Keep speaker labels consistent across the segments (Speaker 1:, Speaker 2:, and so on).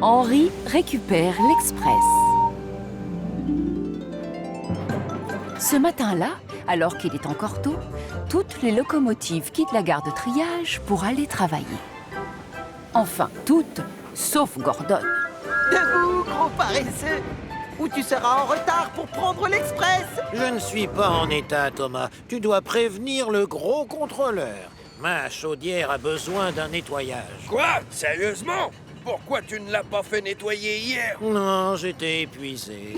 Speaker 1: Henri récupère l'Express. Ce matin-là, alors qu'il est encore tôt, toutes les locomotives quittent la gare de triage pour aller travailler. Enfin, toutes, sauf Gordon.
Speaker 2: Debout, gros paresseux! Ou tu seras en retard pour prendre l'Express!
Speaker 3: Je ne suis pas en état, Thomas. Tu dois prévenir le gros contrôleur. Ma chaudière a besoin d'un nettoyage.
Speaker 4: Quoi? Sérieusement? Pourquoi tu ne l'as pas fait nettoyer hier?
Speaker 3: Non, j'étais épuisé.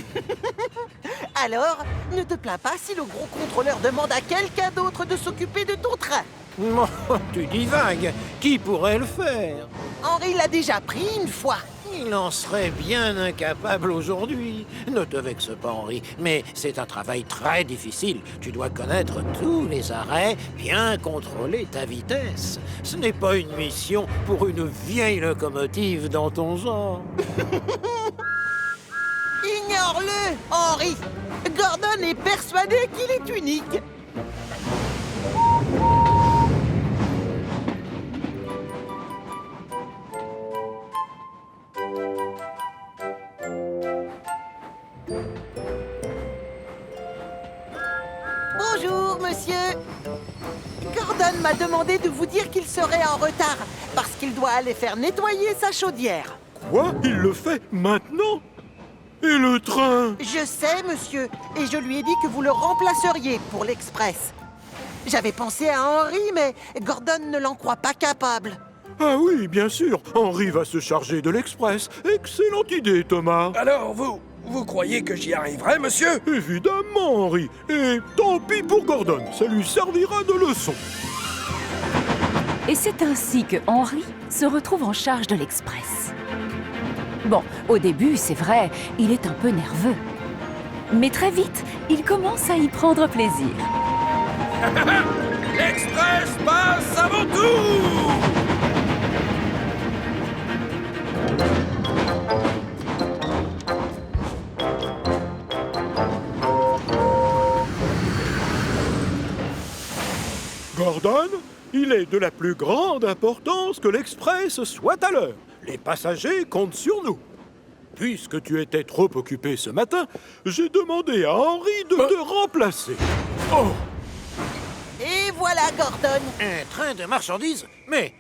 Speaker 2: Alors, ne te plains pas si le gros contrôleur demande à quelqu'un d'autre de s'occuper de ton train.
Speaker 3: Oh, tu divagues. Qui pourrait le faire?
Speaker 2: Henri l'a déjà pris une fois.
Speaker 3: Il en serait bien incapable aujourd'hui. Ne te vexe pas, Henri, mais c'est un travail très difficile. Tu dois connaître tous les arrêts, bien contrôler ta vitesse. Ce n'est pas une mission pour une vieille locomotive dans ton genre.
Speaker 2: Ignore-le, Henri. Gordon est persuadé qu'il est unique. Bonjour, monsieur. Gordon m'a demandé de vous dire qu'il serait en retard parce qu'il doit aller faire nettoyer sa chaudière.
Speaker 5: Quoi? Il le fait maintenant? Et le train?
Speaker 2: Je sais, monsieur, et je lui ai dit que vous le remplaceriez pour l'Express. J'avais pensé à Henri, mais Gordon ne l'en croit pas capable.
Speaker 5: Ah oui, bien sûr. Henri va se charger de l'Express. Excellente idée, Thomas.
Speaker 4: Alors, vous croyez que j'y arriverai, monsieur?
Speaker 5: Évidemment, Henri. Et tant pis pour Gordon. Ça lui servira de leçon.
Speaker 1: Et c'est ainsi que Henri se retrouve en charge de l'Express. Bon, au début, c'est vrai, il est un peu nerveux. Mais très vite, il commence à y prendre plaisir.
Speaker 4: L'Express passe avant tout!
Speaker 5: Gordon, il est de la plus grande importance que l'Express soit à l'heure. Les passagers comptent sur nous. Puisque tu étais trop occupé ce matin, j'ai demandé à Henri de te remplacer. Oh!
Speaker 2: Et voilà, Gordon.
Speaker 3: Un train de marchandises? Mais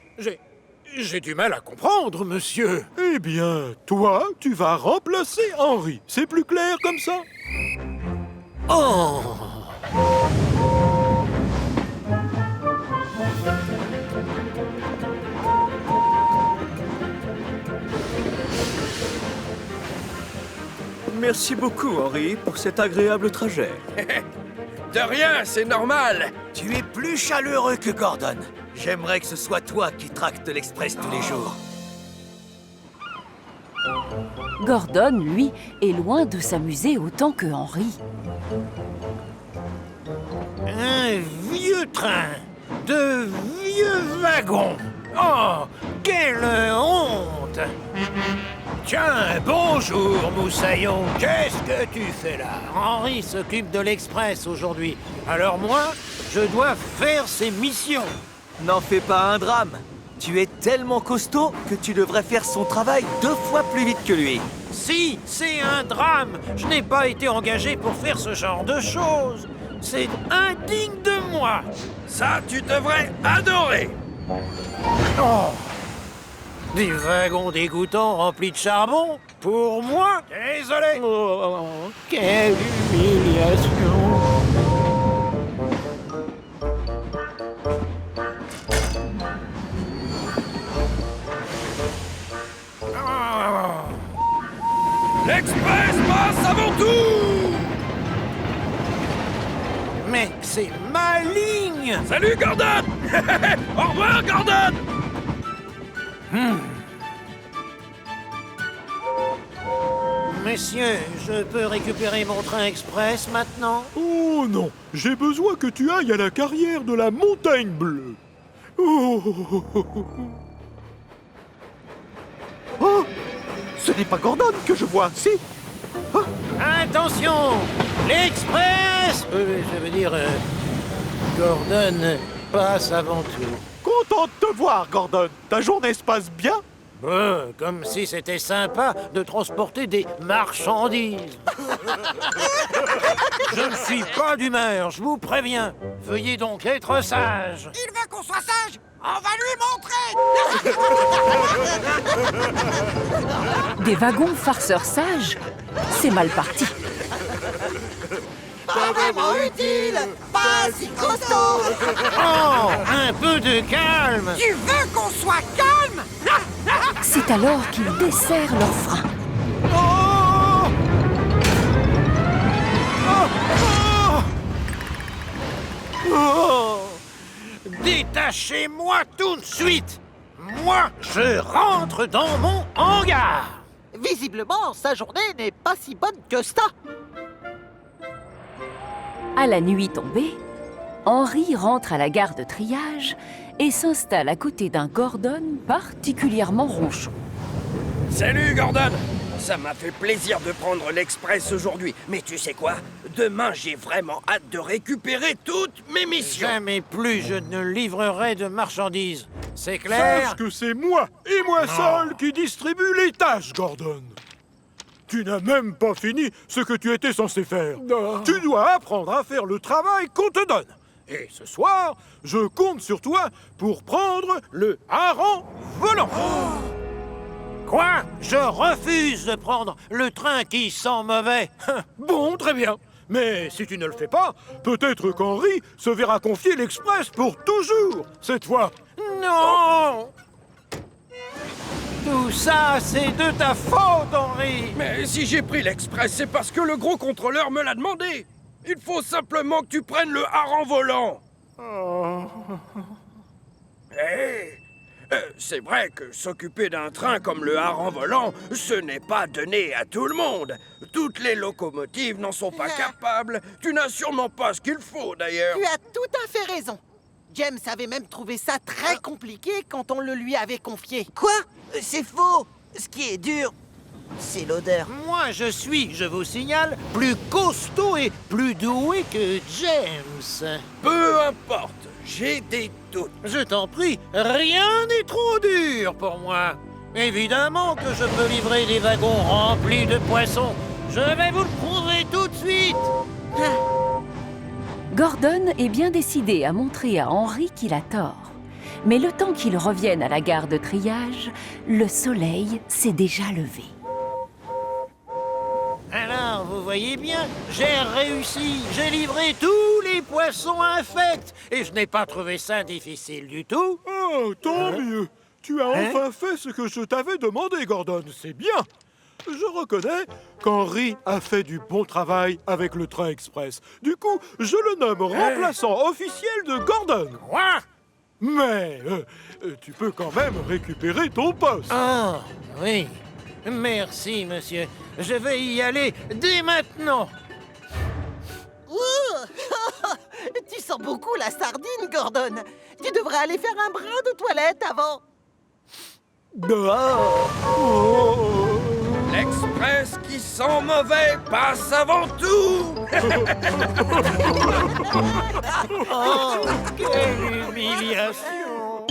Speaker 3: j'ai du mal à comprendre, monsieur.
Speaker 5: Eh bien, toi, tu vas remplacer Henri. C'est plus clair comme ça?
Speaker 3: Oh!
Speaker 6: Merci beaucoup, Henri, pour cet agréable trajet.
Speaker 4: De rien, c'est normal.
Speaker 7: Tu es plus chaleureux que Gordon. J'aimerais que ce soit toi qui tractes l'Express tous les jours.
Speaker 1: Gordon, lui, est loin de s'amuser autant que Henri.
Speaker 3: Un vieux train, de vieux wagons. Oh, quelle honte! Tiens, bonjour, Moussaillon. Qu'est-ce que tu fais là? Henri s'occupe de l'Express aujourd'hui. Alors moi, je dois faire ses missions.
Speaker 7: N'en fais pas un drame. Tu es tellement costaud que tu devrais faire son travail 2 fois plus vite que lui.
Speaker 3: Si, c'est un drame. Je n'ai pas été engagé pour faire ce genre de choses. C'est indigne de moi.
Speaker 4: Ça, tu devrais adorer.
Speaker 3: Oh! Des wagons dégoûtants remplis de charbon? Pour moi? Désolé! Oh, quelle humiliation! Oh.
Speaker 4: L'Express passe avant tout!
Speaker 3: Mais c'est ma ligne!
Speaker 4: Salut, Gordon! Au revoir, Gordon!
Speaker 3: Messieurs, je peux récupérer mon train express maintenant?
Speaker 5: Oh non, j'ai besoin que tu ailles à la carrière de la Montagne Bleue. Oh,
Speaker 8: Oh! Ce n'est pas Gordon que je vois, si?
Speaker 3: Attention! L'Express! Je veux dire, Gordon passe avant tout.
Speaker 8: Content de te voir, Gordon. Ta journée se passe bien?
Speaker 3: Comme si c'était sympa de transporter des marchandises. Je ne suis pas d'humeur, je vous préviens. Veuillez donc être sage.
Speaker 2: Il veut qu'on soit sage. On va lui montrer.
Speaker 1: Des wagons farceurs sages, c'est mal parti.
Speaker 2: Pas vraiment utile. Pas si costaud.
Speaker 3: Oh, un peu de calme.
Speaker 2: Tu veux qu'on soit calme?
Speaker 1: C'est alors qu'ils desserrent leurs freins.
Speaker 3: Oh! Oh! Oh! Détachez-moi tout de suite. Moi, je rentre dans mon hangar.
Speaker 2: Visiblement, sa journée n'est pas si bonne que ça.
Speaker 1: À la nuit tombée, Henry rentre à la gare de triage et s'installe à côté d'un Gordon particulièrement ronchon.
Speaker 4: Salut, Gordon! Ça m'a fait plaisir de prendre l'Express aujourd'hui. Mais tu sais quoi? Demain, j'ai vraiment hâte de récupérer toutes mes missions.
Speaker 3: Jamais plus je ne livrerai de marchandises. C'est clair?
Speaker 5: Sache que c'est moi, et moi seul, qui distribue les tâches, Gordon. Tu n'as même pas fini ce que tu étais censé faire. Tu dois apprendre à faire le travail qu'on te donne. Et ce soir, je compte sur toi pour prendre le hareng volant.
Speaker 3: Quoi? Je refuse de prendre le train qui sent mauvais.
Speaker 5: Bon, très bien. Mais si tu ne le fais pas, peut-être qu'Henri se verra confier l'Express pour toujours, cette fois.
Speaker 3: Non! Tout ça, c'est de ta faute, Henri!
Speaker 4: Mais si j'ai pris l'Express, c'est parce que le gros contrôleur me l'a demandé. Il faut simplement que tu prennes le hareng volant. Hé! C'est vrai que s'occuper d'un train comme le hareng volant, ce n'est pas donné à tout le monde. Toutes les locomotives n'en sont pas capables. Tu n'as sûrement pas ce qu'il faut, d'ailleurs.
Speaker 2: Tu as tout à fait raison. James avait même trouvé ça très compliqué quand on le lui avait confié.
Speaker 7: Quoi? C'est faux. Ce qui est dur, c'est l'odeur.
Speaker 3: Moi, je suis, je vous signale, plus costaud et plus doué que James.
Speaker 4: Peu importe, j'ai des doutes.
Speaker 3: Je t'en prie, rien n'est trop dur pour moi. Évidemment que je peux livrer des wagons remplis de poissons. Je vais vous le prouver tout de suite.
Speaker 1: Gordon est bien décidé à montrer à Henry qu'il a tort. Mais le temps qu'il revienne à la gare de triage, le soleil s'est déjà levé.
Speaker 3: Alors, vous voyez bien, j'ai réussi. J'ai livré tous les poissons infects. Et je n'ai pas trouvé ça difficile du tout.
Speaker 5: Oh, tant mieux. Tu as enfin fait ce que je t'avais demandé, Gordon. C'est bien. Je reconnais qu'Henri a fait du bon travail avec le train express. Du coup, je le nomme remplaçant officiel de Gordon.
Speaker 3: Quoi?
Speaker 5: Mais tu peux quand même récupérer ton poste.
Speaker 3: Oh, oui. Merci, monsieur. Je vais y aller dès maintenant.
Speaker 2: Ouh. Tu sens beaucoup la sardine, Gordon. Tu devrais aller faire un brin de toilette avant.
Speaker 4: L'Express qui sent mauvais passe avant tout.
Speaker 3: Oh, quelle humiliation!